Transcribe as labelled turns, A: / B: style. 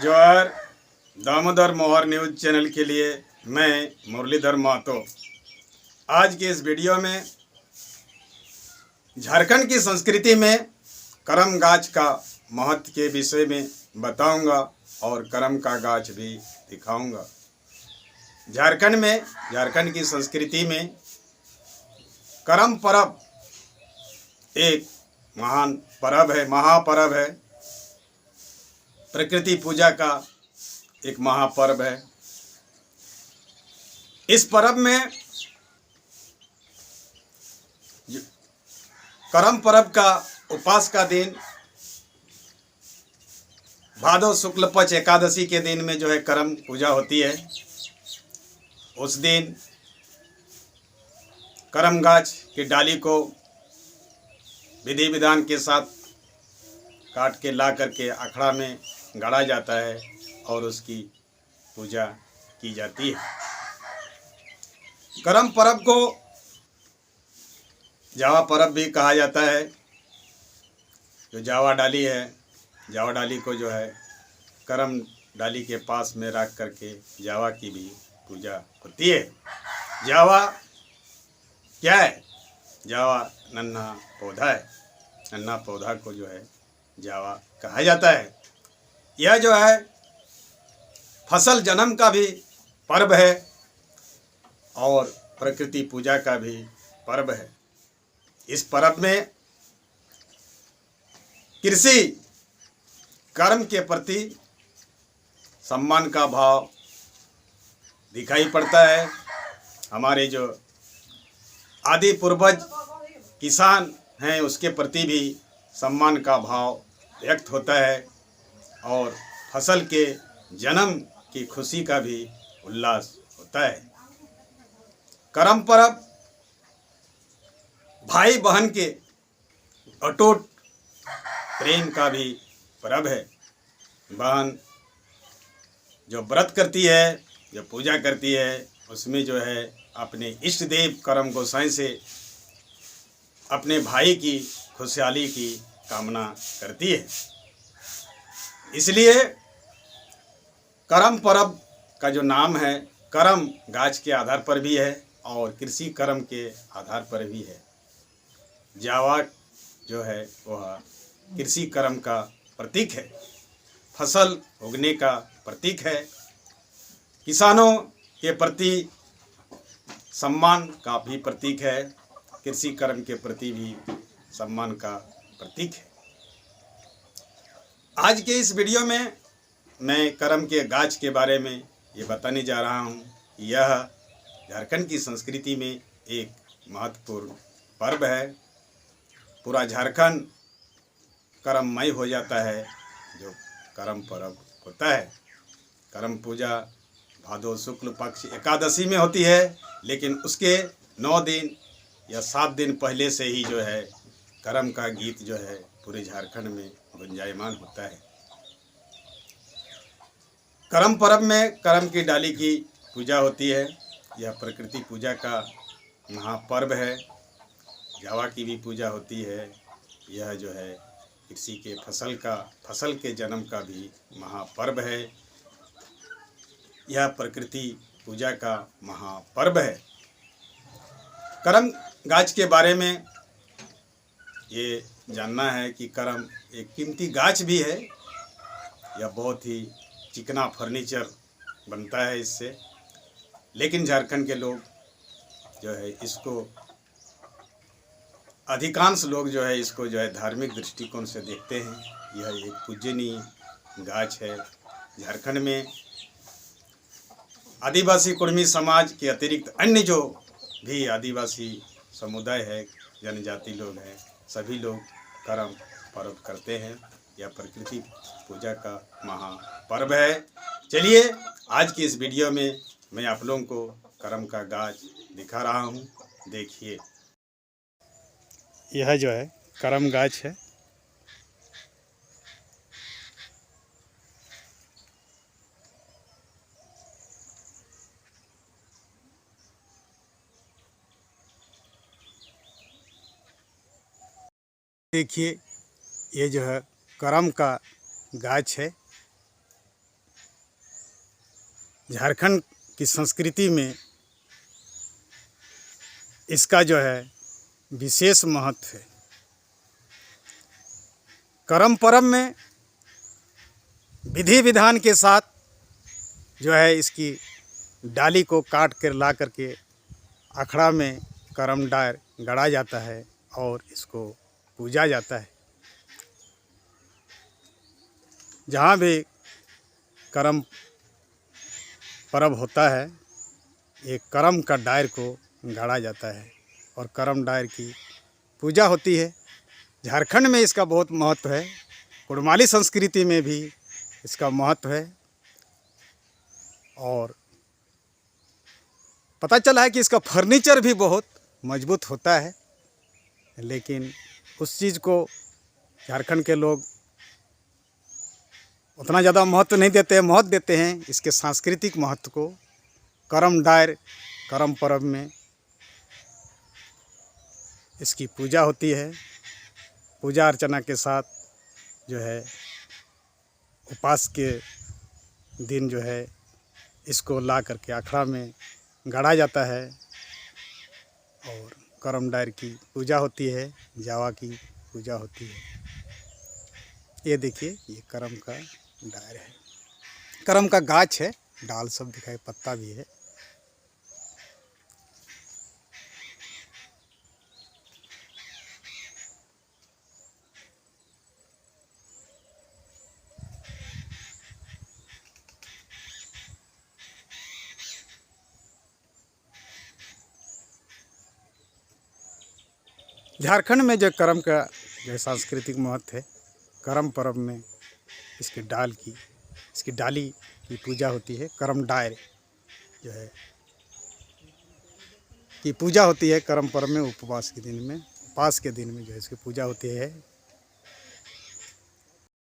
A: जोहर दामोदर मोहर news channel के लिए मैं मुरलीधर महतो। आज के इस वीडियो में झारखंड की संस्कृति में करम गाछ का महत्व के विषय में बताऊंगा और करम का गाछ भी दिखाऊंगा। झारखंड की संस्कृति में करम पर्व एक महान पर्व है, महापर्व है। प्रकृति पूजा का एक महापर्व है। इस पर्व में करम पर्व का उपास का दिन भादो शुक्ल पक्ष एकादशी के दिन में जो है करम पूजा होती है। उस दिन करम गाछ की डाली को विधि विधान के साथ काट के ला करके अखड़ा में गाड़ा जाता है और उसकी पूजा की जाती है। करम पर्व को जावा पर्व भी कहा जाता है। जो जावा डाली है, जावा डाली को जो है करम डाली के पास में रख करके जावा की भी पूजा होती है। जावा क्या है? जावा नन्हा पौधा है। नन्हा पौधा को जो है जावा कहा जाता है। यह जो है फसल जन्म का भी पर्व है और प्रकृति पूजा का भी पर्व है। इस पर्व में कृषि कर्म के प्रति सम्मान का भाव दिखाई पड़ता है। हमारे जो आदि पूर्वज किसान हैं उसके प्रति भी सम्मान का भाव व्यक्त होता है और फसल के जन्म की खुशी का भी उल्लास होता है। करम पर्व भाई बहन के अटूट प्रेम का भी पर्व है। बहन जो व्रत करती है, जो पूजा करती है, उसमें जो है अपने इष्ट देव करम गोसाई से अपने भाई की खुशहाली की कामना करती है। इसलिए करम पर्व का जो नाम है करम गाछ के आधार पर भी है और कृषि कर्म के आधार पर भी है। जावा जो है वह कृषि कर्म का प्रतीक है, फसल उगने का प्रतीक है, किसानों के प्रति सम्मान का भी प्रतीक है, कृषि कर्म के प्रति भी सम्मान का प्रतीक है। आज के इस वीडियो में मैं करम के गाछ के बारे में ये बताने जा रहा हूँ कि यह झारखंड की संस्कृति में एक महत्वपूर्ण पर्व है। पूरा झारखंड करममय हो जाता है जो करम पर्व होता है। करम पूजा भादो शुक्ल पक्ष एकादशी में होती है, लेकिन उसके 9 दिन या 7 दिन पहले से ही जो है करम का गीत जो है पूरे झारखंड में गुंजायमान होता है। करम पर्व में करम की डाली की पूजा होती है। यह प्रकृति पूजा का महापर्व है। जावा की भी पूजा होती है। यह जो है कृषि के फसल के जन्म का भी महापर्व है। यह प्रकृति पूजा का महापर्व है। करम गाछ के बारे में ये जानना है कि करम एक कीमती गाछ भी है। यह बहुत ही चिकना फर्नीचर बनता है इससे, लेकिन झारखंड के लोग जो है इसको अधिकांश लोग जो है इसको जो है धार्मिक दृष्टिकोण से देखते हैं। यह एक पूजनीय गाछ है। झारखंड में आदिवासी कुर्मी समाज के अतिरिक्त अन्य जो भी आदिवासी समुदाय है, जनजाति लोग हैं, सभी लोग करम पर्व करते हैं। यह प्रकृति पूजा का महापर्व है। चलिए आज की इस वीडियो में मैं आप लोगों को करम का गाछ दिखा रहा हूँ। देखिए, यह जो है करम गाछ है। देखिए, ये जो है करम का गाछ है। झारखंड की संस्कृति में इसका जो है विशेष महत्व है। करम परब में विधि विधान के साथ जो है इसकी डाली को काट कर ला करके अखड़ा में करम डार गड़ा जाता है और इसको पूजा जाता है। जहाँ भी करम पर्व होता है एक करम का डायर को गाड़ा जाता है और करम डायर की पूजा होती है। झारखंड में इसका बहुत महत्व है, कुड़माली संस्कृति में भी इसका महत्व है। और पता चला है कि इसका फर्नीचर भी बहुत मजबूत होता है, लेकिन उस चीज़ को झारखंड के लोग उतना ज़्यादा महत्व नहीं देते हैं। महत्व देते हैं इसके सांस्कृतिक महत्व को। करम डायर करम पर्व में इसकी पूजा होती है। पूजा अर्चना के साथ जो है उपास के दिन जो है इसको ला करके अखड़ा में गाड़ा जाता है और करम डायर की पूजा होती है, जावा की पूजा होती है। ये देखिए ये करम का डायर है, करम का गाछ है, डाल सब दिखाई, पत्ता भी है। झारखंड में जो करम का जो सांस्कृतिक महत्व है, करम पर्व में इसकी डाली की पूजा होती है। करम डायर जो है की पूजा होती है करम पर्व में। उपवास के दिन में जो है इसकी पूजा होती है।